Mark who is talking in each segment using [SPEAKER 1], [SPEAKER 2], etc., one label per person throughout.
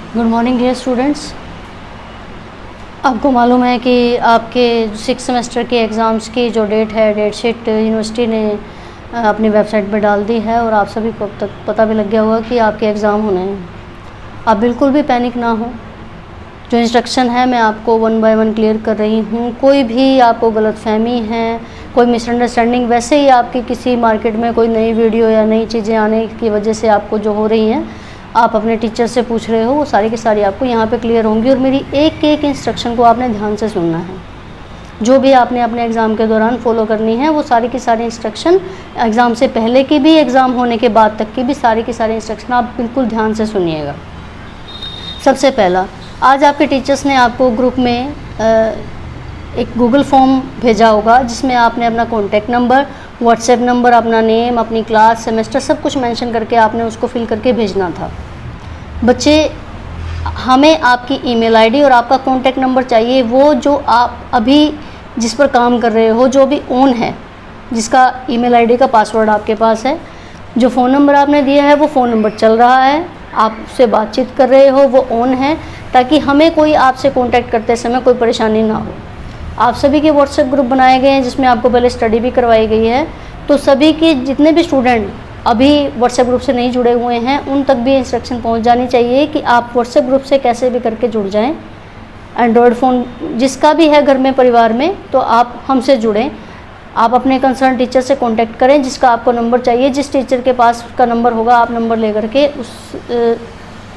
[SPEAKER 1] Good morning dear students. आपको मालूम है कि आपके 6 सेमेस्टर के एग्ज़ाम्स की जो डेट है, डेट शीट यूनिवर्सिटी ने अपनी वेबसाइट पर डाल दी है और आप सभी को अब तक पता भी लग गया होगा कि आपके एग्ज़ाम होने हैं। आप बिल्कुल भी पैनिक ना हो। जो इंस्ट्रक्शन है मैं आपको 1 बाय 1 क्लियर कर रही हूँ। कोई भी आपको गलतफहमी है, कोई मिसअंडरस्टैंडिंग, वैसे ही आपकी किसी मार्केट में कोई नई वीडियो या नई चीज़ें आने की वजह से आपको जो हो रही हैं, आप अपने टीचर से पूछ रहे हो, वो सारी की सारी आपको यहाँ पे क्लियर होंगी। और मेरी एक एक इंस्ट्रक्शन को आपने ध्यान से सुनना है। जो भी आपने अपने एग्ज़ाम के दौरान फॉलो करनी है, वो सारी की सारी इंस्ट्रक्शन, एग्ज़ाम से पहले की भी, एग्ज़ाम होने के बाद तक की भी सारी की सारी इंस्ट्रक्शन आप बिल्कुल ध्यान से सुनिएगा। सबसे पहला, आज आपके टीचर्स ने आपको ग्रुप में एक गूगल फॉर्म भेजा होगा जिसमें आपने अपना कॉन्टैक्ट नंबर, व्हाट्सएप नंबर, अपना नेम, अपनी क्लास, सेमेस्टर, सब कुछ मेंशन करके आपने उसको फिल करके भेजना था। बच्चे, हमें आपकी ईमेल आईडी और आपका कॉन्टैक्ट नंबर चाहिए, वो जो आप अभी जिस पर काम कर रहे हो, जो भी ऑन है, जिसका ईमेल आईडी का पासवर्ड आपके पास है, जो फ़ोन नंबर आपने दिया है वो फ़ोन नंबर चल रहा है, आप उससे बातचीत कर रहे हो, वो ऑन है, ताकि हमें कोई आपसे कांटेक्ट करते समय कोई परेशानी ना हो। आप सभी के व्हाट्सएप ग्रुप बनाए गए हैं जिसमें आपको पहले स्टडी भी करवाई गई है, तो सभी के जितने भी स्टूडेंट अभी व्हाट्सएप ग्रुप से नहीं जुड़े हुए हैं, उन तक भी इंस्ट्रक्शन पहुंच जानी चाहिए कि आप व्हाट्सएप ग्रुप से कैसे भी करके जुड़ जाएं। एंड्रॉयड फ़ोन जिसका भी है घर में, परिवार में, तो आप हमसे जुड़ें। आप अपने कंसर्न टीचर से कांटेक्ट करें, जिसका आपको नंबर चाहिए, जिस टीचर के पास उसका नंबर होगा, आप नंबर लेकर के उस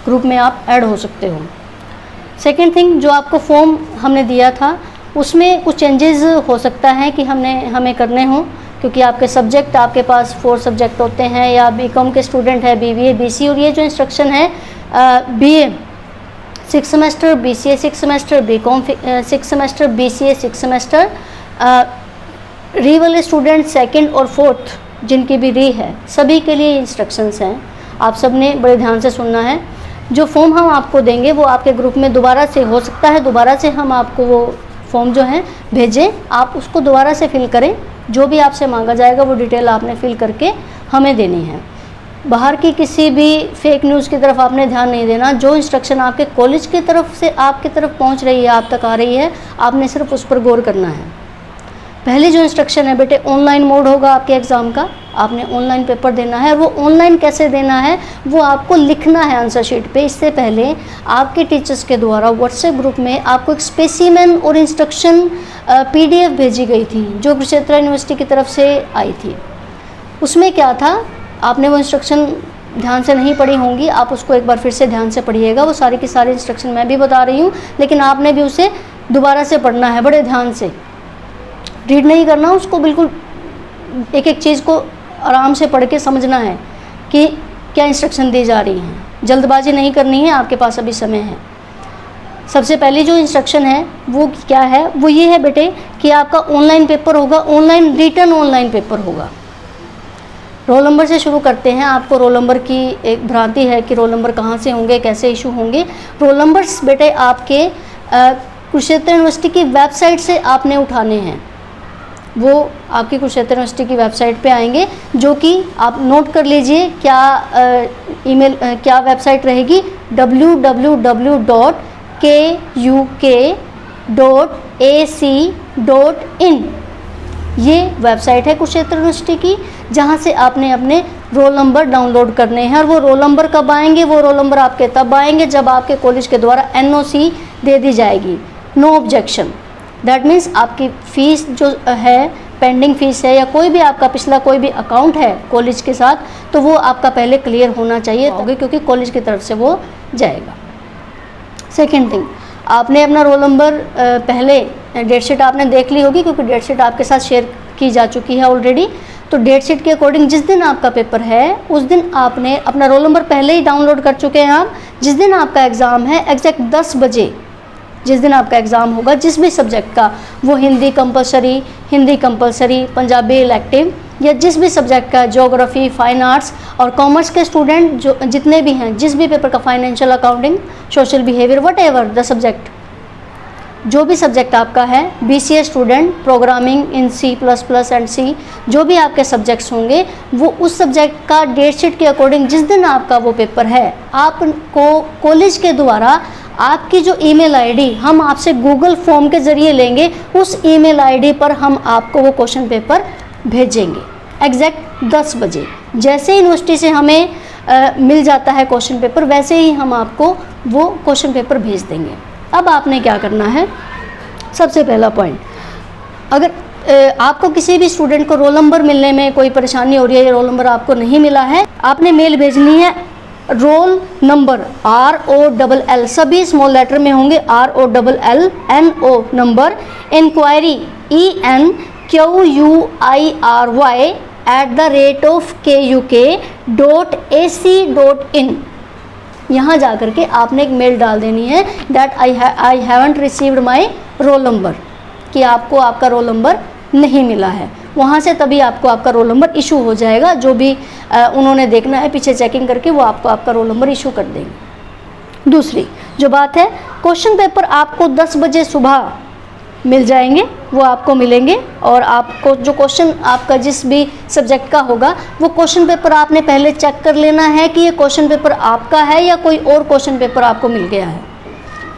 [SPEAKER 1] ग्रुप में आप ऐड हो सकते हो। सेकेंड थिंग, जो आपको फॉर्म हमने दिया था उसमें कुछ चेंजेस हो सकता है कि हमें करने हों, क्योंकि आपके सब्जेक्ट, आपके पास 4 सब्जेक्ट होते हैं, या बीकॉम के स्टूडेंट है, बीबीए, बीसी, और ये जो इंस्ट्रक्शन है BA 6 semester, BCA 6 semester, BCom 6 semester, BCA 6 semester, री वाले स्टूडेंट 2nd और 4th जिनकी भी री है, सभी के लिए इंस्ट्रक्शंस हैं। आप सब ने बड़े ध्यान से सुनना है। जो फॉर्म हम आपको देंगे वो आपके ग्रुप में दोबारा से, हो सकता है दोबारा से हम आपको वो फॉर्म जो है भेजें, आप उसको दोबारा से फिल करें। जो भी आपसे मांगा जाएगा वो डिटेल आपने फिल करके हमें देनी है। बाहर की किसी भी फेक न्यूज़ की तरफ आपने ध्यान नहीं देना। जो इंस्ट्रक्शन आपके कॉलेज की तरफ से आपकी तरफ पहुंच रही है, आप तक आ रही है, आपने सिर्फ उस पर गौर करना है। पहली जो इंस्ट्रक्शन है बेटे, ऑनलाइन मोड होगा आपके एग्ज़ाम का, आपने ऑनलाइन पेपर देना है। और वो ऑनलाइन कैसे देना है वो आपको लिखना है आंसर शीट पे। इससे पहले आपके टीचर्स के द्वारा व्हाट्सएप ग्रुप में आपको एक स्पेसिमेन और इंस्ट्रक्शन PDF भेजी गई थी, जो कुरुक्षेत्र यूनिवर्सिटी की तरफ से आई थी। उसमें क्या था, आपने वो इंस्ट्रक्शन ध्यान से नहीं पढ़ी होंगी, आप उसको एक बार फिर से ध्यान से पढ़िएगा। वो सारी की सारी इंस्ट्रक्शन मैं भी बता रही हूँ, लेकिन आपने भी उसे दोबारा से पढ़ना है, बड़े ध्यान से। रीड नहीं करना उसको, बिल्कुल एक एक चीज़ को आराम से पढ़ के समझना है कि क्या इंस्ट्रक्शन दी जा रही हैं। जल्दबाजी नहीं करनी है, आपके पास अभी समय है। सबसे पहली जो इंस्ट्रक्शन है वो क्या है, वो ये है बेटे कि आपका ऑनलाइन पेपर होगा, ऑनलाइन रिटर्न ऑनलाइन पेपर होगा। रोल नंबर से शुरू करते हैं। आपको रोल नंबर की एक भ्रांति है कि रोल नंबर कहाँ से होंगे, कैसे इशू होंगे। रोल नंबर्स बेटे आपके कुरुक्षेत्र यूनिवर्सिटी की वेबसाइट से आपने उठाने हैं। वो आपकी कुरुक्षेत्र यूनिवर्सिटी की वेबसाइट पे आएंगे, जो कि आप नोट कर लीजिए क्या ईमेल, क्या वेबसाइट रहेगी, www.kuk.ac.in। ये वेबसाइट है कुरुक्षेत्र यूनिवर्सिटी की, जहाँ से आपने अपने रोल नंबर डाउनलोड करने हैं। और वो रोल नंबर कब आएंगे, वो रोल नंबर आपके तब आएंगे जब आपके कॉलेज के द्वारा NOC दे दी जाएगी, नो ऑब्जेक्शन। दैट मीन्स आपकी फ़ीस जो है, पेंडिंग फ़ीस है, या कोई भी आपका पिछला कोई भी अकाउंट है कॉलेज के साथ, तो वो आपका पहले क्लियर होना चाहिए, क्योंकि कॉलेज की तरफ से वो जाएगा। सेकेंड थिंग, आपने अपना रोल नंबर पहले डेट शीट आपने देख ली होगी, क्योंकि डेट शीट आपके साथ शेयर की जा चुकी है ऑलरेडी। तो डेट शीट के अकॉर्डिंग जिस दिन आपका पेपर है उस दिन आपने अपना रोल नंबर पहले ही डाउनलोड कर चुके हैं आप। जिस दिन आपका एग्ज़ाम है, एग्जैक्ट 10 बजे जिस दिन आपका एग्ज़ाम होगा, जिस भी सब्जेक्ट का, वो हिंदी कंपलसरी, पंजाबी इलेक्टिव, या जिस भी सब्जेक्ट का, ज्योग्राफी, फाइन आर्ट्स और कॉमर्स के स्टूडेंट जो जितने भी हैं, जिस भी पेपर का, financial accounting, social behaviour, what ever the subject, जो भी सब्जेक्ट आपका है, BCA student, programming in C++ and C, जो भी आपके सब्जेक्ट्स होंगे वो उस सब्जेक्ट का डेट शीट के अकॉर्डिंग जिस दिन आपका वो पेपर है, आपको कॉलेज के द्वारा आपकी जो ईमेल आईडी हम आपसे गूगल फॉर्म के ज़रिए लेंगे, उस ईमेल आईडी पर हम आपको वो क्वेश्चन पेपर भेजेंगे एग्जैक्ट 10 बजे। जैसे यूनिवर्सिटी से हमें मिल जाता है क्वेश्चन पेपर, वैसे ही हम आपको वो क्वेश्चन पेपर भेज देंगे। अब आपने क्या करना है, सबसे पहला पॉइंट, अगर आपको किसी भी स्टूडेंट को रोल नंबर मिलने में कोई परेशानी हो रही है या रोल नंबर आपको नहीं मिला है, आपने मेल भेजनी है रोल नंबर ROLL, सभी स्मॉल लेटर में होंगे, ROLLNO नंबर, इंक्वायरी enquiry@kuk.ac.in। यहाँ जा कर के आपने एक मेल डाल देनी है that I haven't received my roll number, कि आपको आपका रोल नंबर नहीं मिला है। वहाँ से तभी आपको आपका रोल नंबर इशू हो जाएगा, जो भी उन्होंने देखना है पीछे चेकिंग करके वो आपको आपका रोल नंबर इशू कर देंगे। दूसरी जो बात है, क्वेश्चन पेपर आपको 10 बजे सुबह मिल जाएंगे, वो आपको मिलेंगे, और आपको जो क्वेश्चन आपका जिस भी सब्जेक्ट का होगा वो क्वेश्चन पेपर आपने पहले चेक कर लेना है कि ये क्वेश्चन पेपर आपका है या कोई और क्वेश्चन पेपर आपको मिल गया है।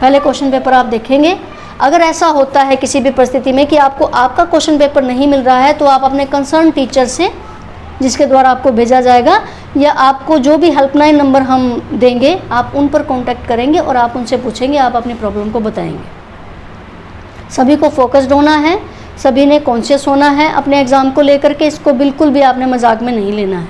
[SPEAKER 1] पहले क्वेश्चन पेपर आप देखेंगे। अगर ऐसा होता है किसी भी परिस्थिति में कि आपको आपका क्वेश्चन पेपर नहीं मिल रहा है, तो आप अपने कंसर्न टीचर से, जिसके द्वारा आपको भेजा जाएगा, या आपको जो भी हेल्पलाइन नंबर हम देंगे आप उन पर कांटेक्ट करेंगे और आप उनसे पूछेंगे, आप अपनी प्रॉब्लम को बताएंगे। सभी को फोकस्ड होना है, सभी ने कॉन्शियस होना है अपने एग्ज़ाम को लेकर के, इसको बिल्कुल भी आपने मजाक में नहीं लेना है।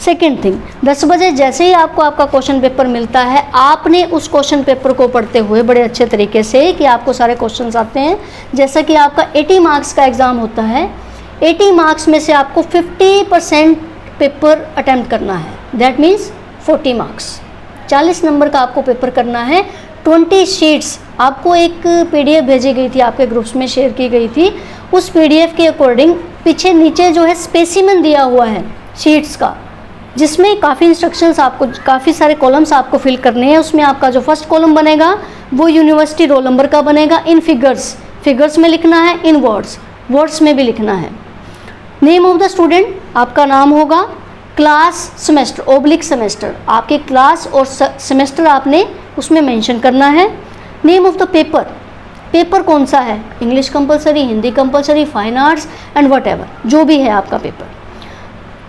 [SPEAKER 1] सेकेंड थिंग, 10 बजे जैसे ही आपको आपका क्वेश्चन पेपर मिलता है, आपने उस क्वेश्चन पेपर को पढ़ते हुए बड़े अच्छे तरीके से, कि आपको सारे क्वेश्चंस आते हैं, जैसा कि आपका 80 मार्क्स का एग्ज़ाम होता है, 80 मार्क्स में से आपको 50% पेपर अटैम्प्ट करना है, दैट मीन्स 40 मार्क्स, 40 नंबर का आपको पेपर करना है। 20 शीट्स आपको एक PDF भेजी गई थी, आपके ग्रुप्स में शेयर की गई थी, उस PDF के अकॉर्डिंग पीछे नीचे जो है स्पेसिमेन दिया हुआ है शीट्स का, जिसमें काफ़ी इंस्ट्रक्शंस आपको, काफ़ी सारे कॉलम्स आपको फिल करने हैं। उसमें आपका जो फर्स्ट कॉलम बनेगा वो यूनिवर्सिटी रोल नंबर का बनेगा, इन फिगर्स में लिखना है, इन वर्ड्स में भी लिखना है। नेम ऑफ द स्टूडेंट आपका नाम होगा, क्लास सेमेस्टर सेमेस्टर, आपके क्लास और सेमेस्टर आपने उसमें मेंशन करना है। नेम ऑफ द पेपर कौन सा है, English compulsory, Hindi compulsory, fine arts and what जो भी है आपका पेपर।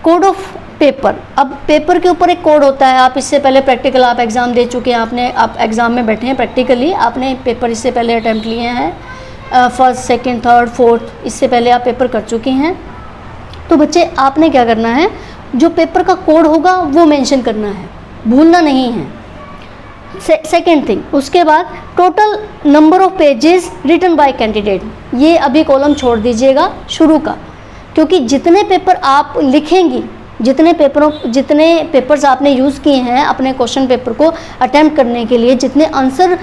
[SPEAKER 1] कोड ऑफ पेपर, अब पेपर के ऊपर एक कोड होता है। आप इससे पहले प्रैक्टिकल आप एग्ज़ाम दे चुके हैं, आप एग्ज़ाम में बैठे हैं, प्रैक्टिकली आपने पेपर इससे पहले अटैम्प्ट लिए हैं, फर्स्ट, सेकंड, थर्ड, फोर्थ, इससे पहले आप पेपर कर चुके हैं। तो बच्चे आपने क्या करना है, जो पेपर का कोड होगा वो मेंशन करना है, भूलना नहीं है। सेकेंड थिंग, उसके बाद total number of pages written by candidate, ये अभी कॉलम छोड़ दीजिएगा शुरू का, क्योंकि जितने पेपर आप लिखेंगी, जितने पेपर्स आपने यूज़ किए हैं अपने क्वेश्चन पेपर को अटैम्प्ट करने के लिए, जितने आंसर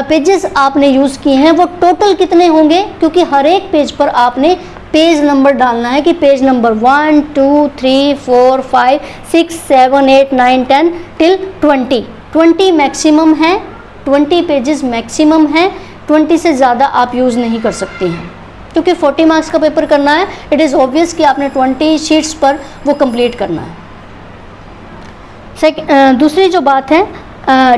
[SPEAKER 1] पेजेस आपने यूज़ किए हैं वो टोटल कितने होंगे, क्योंकि हर एक पेज पर आपने पेज नंबर डालना है कि पेज नंबर 1 2 3 4 5 6 7 8 9 10 टिल 20 मैक्सिमम है, 20 पेजेस मैक्सिमम है, 20 से ज़्यादा आप यूज़ नहीं कर सकते हैं, क्योंकि 40 मार्क्स का पेपर करना है। इट इज़ ऑब्वियस कि आपने 20 शीट्स पर वो कंप्लीट करना है। दूसरी जो बात है,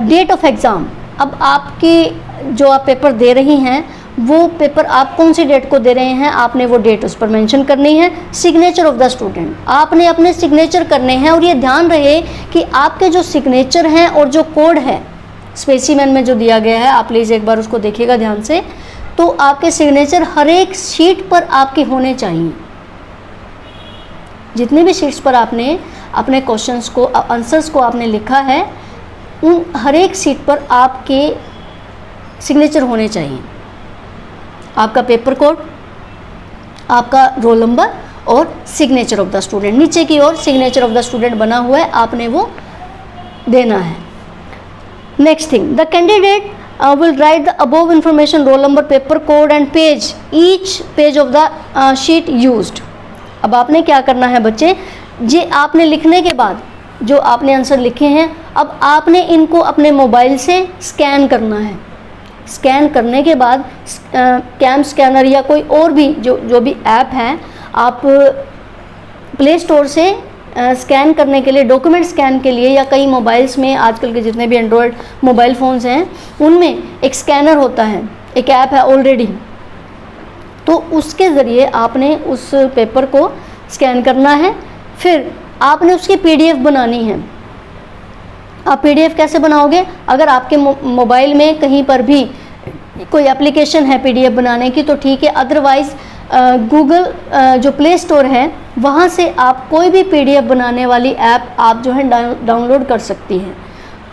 [SPEAKER 1] डेट ऑफ एग्ज़ाम, अब आपकी जो आप पेपर दे रही हैं वो पेपर आप कौन सी डेट को दे रहे हैं, आपने वो डेट उस पर मेंशन करनी है। सिग्नेचर ऑफ द स्टूडेंट, आपने अपने सिग्नेचर करने हैं, और ये ध्यान रहे कि आपके जो सिग्नेचर हैं और जो कोड है स्पेसिमेन में जो दिया गया है, आप प्लीज़ एक बार उसको देखिएगा ध्यान से, तो आपके सिग्नेचर हर एक शीट पर आपके होने चाहिए। जितनी भी शीट्स पर आपने अपने क्वेश्चंस को, आंसर्स को आपने लिखा है, उन हर एक शीट पर आपके सिग्नेचर होने चाहिए। आपका पेपर कोड, आपका रोल नंबर और सिग्नेचर ऑफ द स्टूडेंट, नीचे की ओर सिग्नेचर ऑफ द स्टूडेंट बना हुआ है, आपने वो देना है। Next thing, the candidate will write the above information, roll number, paper code and page, each page of the sheet used। अब आपने क्या करना है बच्चे, ये आपने लिखने के बाद जो आपने आंसर लिखे हैं, अब आपने इनको अपने मोबाइल से स्कैन करना है। स्कैन करने के बाद कैम स्कैनर या कोई और भी जो भी ऐप हैं, आप प्ले स्टोर से स्कैन करने के लिए, डॉक्यूमेंट स्कैन के लिए, या कई मोबाइल्स में आजकल के जितने भी एंड्रॉयड मोबाइल फ़ोन्स हैं उनमें एक स्कैनर होता है, एक ऐप है ऑलरेडी, तो उसके ज़रिए आपने उस पेपर को स्कैन करना है। फिर आपने उसकी PDF बनानी है। आप PDF कैसे बनाओगे? अगर आपके मोबाइल में कहीं पर भी कोई एप्लीकेशन है PDF बनाने की तो ठीक है, अदरवाइज़ गूगल जो प्ले स्टोर है वहाँ से आप कोई भी PDF बनाने वाली ऐप आप जो है डाउनलोड कर सकती हैं।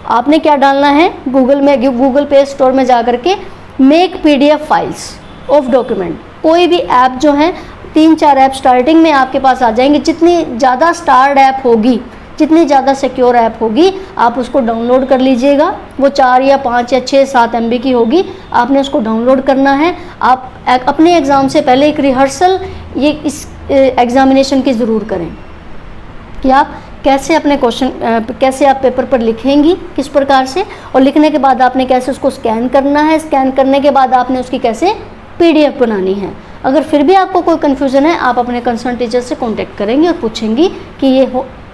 [SPEAKER 1] आपने क्या डालना है, गूगल प्ले स्टोर में जा कर के make PDF files of document, कोई भी ऐप जो है 3-4 ऐप स्टार्टिंग में आपके पास आ जाएंगे। जितनी ज़्यादा स्टार्ड ऐप होगी, जितनी ज़्यादा सिक्योर ऐप होगी, आप उसको डाउनलोड कर लीजिएगा। वो 4 या 5 या 6-7 MB की होगी, आपने उसको डाउनलोड करना है। आप अपने एग्ज़ाम से पहले एक रिहर्सल ये इस एग्ज़ामिनेशन की ज़रूर करें कि आप कैसे अपने क्वेश्चन कैसे आप पेपर पर लिखेंगी, किस प्रकार से, और लिखने के बाद आपने कैसे उसको स्कैन करना है, स्कैन करने के बाद आपने उसकी कैसे PDF बनानी है। अगर फिर भी आपको कोई कन्फ्यूज़न है, आप अपने कंसर्न टीचर से कांटेक्ट करेंगे और पूछेंगी कि ये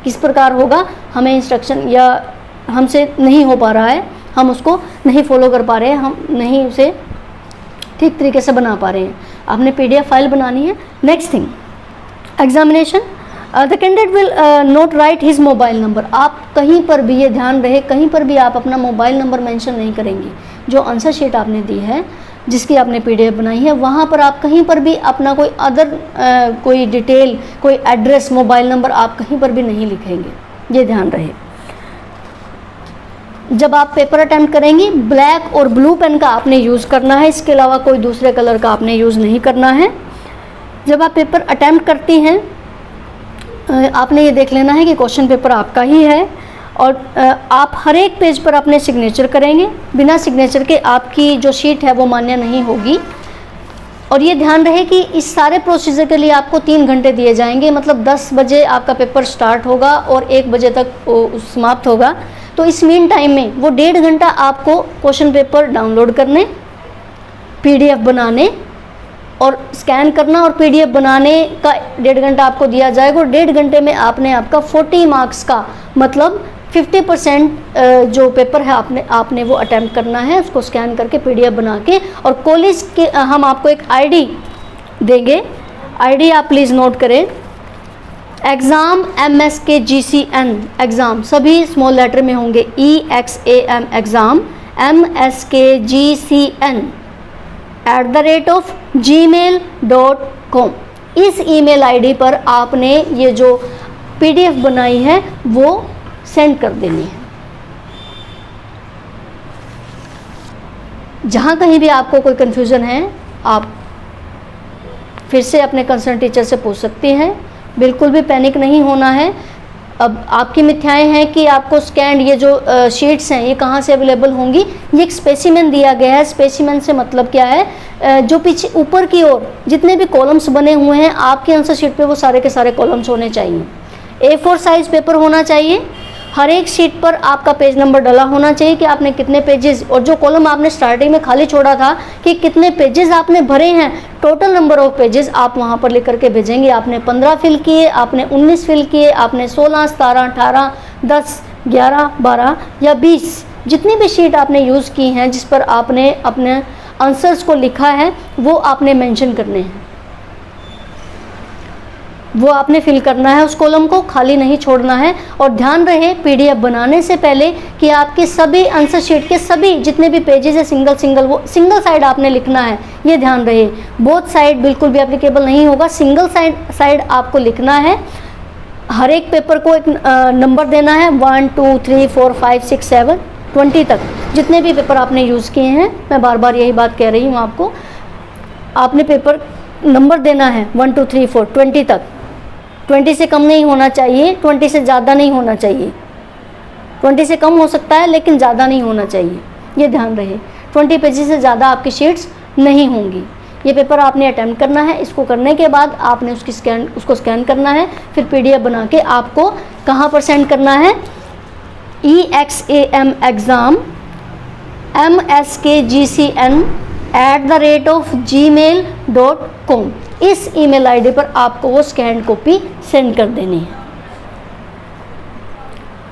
[SPEAKER 1] किस प्रकार होगा, हमें इंस्ट्रक्शन या हमसे नहीं हो पा रहा है, हम उसको नहीं फॉलो कर पा रहे हैं, हम नहीं उसे ठीक तरीके से बना पा रहे हैं। आपने PDF फाइल बनानी है। Next thing, examination, the candidate will not right his mobile number. आप कहीं पर भी, ये ध्यान रहे, कहीं पर भी आप अपना मोबाइल नंबर मेंशन नहीं करेंगी। जो आंसर शीट आपने दी है, जिसकी आपने PDF बनाई है, वहाँ पर आप कहीं पर भी अपना कोई कोई डिटेल, कोई एड्रेस, मोबाइल नंबर आप कहीं पर भी नहीं लिखेंगे, ये ध्यान रहे। जब आप पेपर अटेम्प्ट करेंगी, ब्लैक और ब्लू पेन का आपने यूज़ करना है, इसके अलावा कोई दूसरे कलर का आपने यूज़ नहीं करना है। जब आप पेपर अटेम्प्ट करती हैं, आपने ये देख लेना है कि क्वेश्चन पेपर आपका ही है, और आप हर एक पेज पर अपने सिग्नेचर करेंगे। बिना सिग्नेचर के आपकी जो शीट है वो मान्य नहीं होगी। और ये ध्यान रहे कि इस सारे प्रोसीजर के लिए आपको 3 घंटे दिए जाएंगे, मतलब 10 बजे आपका पेपर स्टार्ट होगा और 1 बजे तक समाप्त होगा। तो इस मीन टाइम में वो 1.5 घंटा आपको क्वेश्चन पेपर डाउनलोड करने, PDF बनाने और स्कैन करना, और PDF बनाने का 1.5 घंटा आपको दिया जाएगा। और 1.5 घंटे में आपने आपका 40 मार्क्स का, मतलब 50% जो पेपर है आपने वो अटेम्प्ट करना है, उसको स्कैन करके PDF बना के। और कॉलेज के हम आपको एक ID देंगे, ID आप प्लीज़ नोट करें, एग्ज़ाम MSKGCN एग्ज़ाम, सभी स्मॉल लेटर में होंगे, EXAM एग्ज़ाम MSKGCN @gmail.com। इस email ID पर आपने ये जो PDF बनाई है वो सेंड कर देनी है। जहाँ कहीं भी आपको कोई कन्फ्यूज़न है, आप फिर से अपने कंसर्न टीचर से पूछ सकती हैं। बिल्कुल भी पैनिक नहीं होना है। अब आपकी मिथ्याएं हैं कि आपको स्कैंड ये जो शीट्स हैं ये कहाँ से अवेलेबल होंगी। ये एक स्पेसिमेन दिया गया है। स्पेसिमेन से मतलब क्या है, जो पीछे ऊपर की ओर जितने भी कॉलम्स बने हुए हैं आपके आंसर शीट पे वो सारे के सारे कॉलम्स होने चाहिए। A4 साइज पेपर होना चाहिए। हर एक शीट पर आपका पेज नंबर डला होना चाहिए कि आपने कितने पेजेस, और जो कॉलम आपने स्टार्टिंग में खाली छोड़ा था कि कितने पेजेस आपने भरे हैं, टोटल नंबर ऑफ पेजेस आप वहाँ पर लिख करके भेजेंगे। आपने 15 फिल किए, आपने 19 फिल किए, आपने 16, 17, 18, 10, 11, 12 या 20, जितनी भी शीट आपने यूज़ की हैं जिस पर आपने अपने आंसर्स को लिखा है वो आपने मेंशन करने हैं, वो आपने फिल करना है। उस कॉलम को खाली नहीं छोड़ना है। और ध्यान रहे PDF बनाने से पहले कि आपके सभी आंसर शीट के सभी जितने भी पेजेस है वो सिंगल साइड आपने लिखना है। ये ध्यान रहे, बोथ साइड बिल्कुल भी एप्लीकेबल नहीं होगा, सिंगल साइड आपको लिखना है। हर एक पेपर को एक नंबर देना है, 1 2 3 4 5 6 7 20 तक, जितने भी पेपर आपने यूज़ किए हैं। मैं बार बार यही बात कह रही हूँ आपको, आपने पेपर नंबर देना है 1 2 3 4 20 तक। 20 से कम नहीं होना चाहिए, 20 से ज़्यादा नहीं होना चाहिए। 20 से कम हो सकता है लेकिन ज़्यादा नहीं होना चाहिए, ये ध्यान रहे। 20 पेजेस से ज़्यादा आपकी शीट्स नहीं होंगी। ये पेपर आपने अटेम्प्ट करना है। इसको करने के बाद आपने उसको स्कैन करना है, फिर PDF बना के आपको कहाँ पर सेंड करना है, EXAM एग्ज़ाम mskgcn@gmail.com। इस ईमेल आईडी पर आपको वो स्कैन कॉपी सेंड कर देनी है।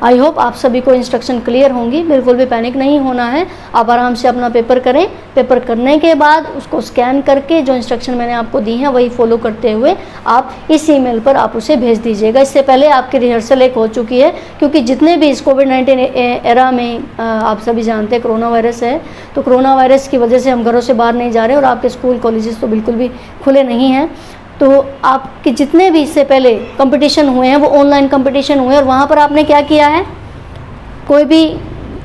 [SPEAKER 1] आई होप आप सभी को इंस्ट्रक्शन क्लियर होंगी, बिल्कुल भी पैनिक नहीं होना है। आप आराम से अपना पेपर करें। पेपर करने के बाद उसको स्कैन करके जो इंस्ट्रक्शन मैंने आपको दी हैं वही फॉलो करते हुए आप इस ईमेल पर आप उसे भेज दीजिएगा। इससे पहले आपकी रिहर्सल एक हो चुकी है, क्योंकि जितने भी इस कोविड-19 एरा में आप सभी जानते हैं कोरोना वायरस है, तो कोरोना वायरस की वजह से हम घरों से बाहर नहीं जा रहे और आपके स्कूल कॉलेजेस तो बिल्कुल भी खुले नहीं हैं। तो आपके जितने भी इससे पहले कंपटीशन हुए हैं वो ऑनलाइन कंपटीशन हुए और वहाँ पर आपने क्या किया है, कोई भी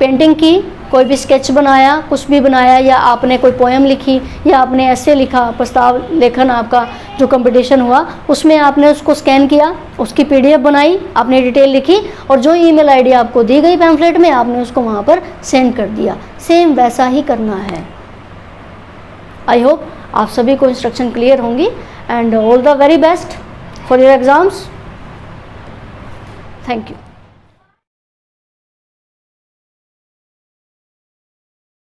[SPEAKER 1] पेंटिंग की, कोई भी स्केच बनाया, कुछ भी बनाया, या आपने कोई पोएम लिखी, या आपने ऐसे लिखा, प्रस्ताव लेखन आपका जो कंपटीशन हुआ उसमें आपने उसको स्कैन किया, उसकी PDF बनाई, आपने डिटेल लिखी और जो ईमेल आईडी आपको दी गई पैम्फलेट में आपने उसको वहाँ पर सेंड कर दिया। सेम वैसा ही करना है। आई होप आप सभी को इंस्ट्रक्शन क्लियर होंगी and all the very best for your exams. Thank you.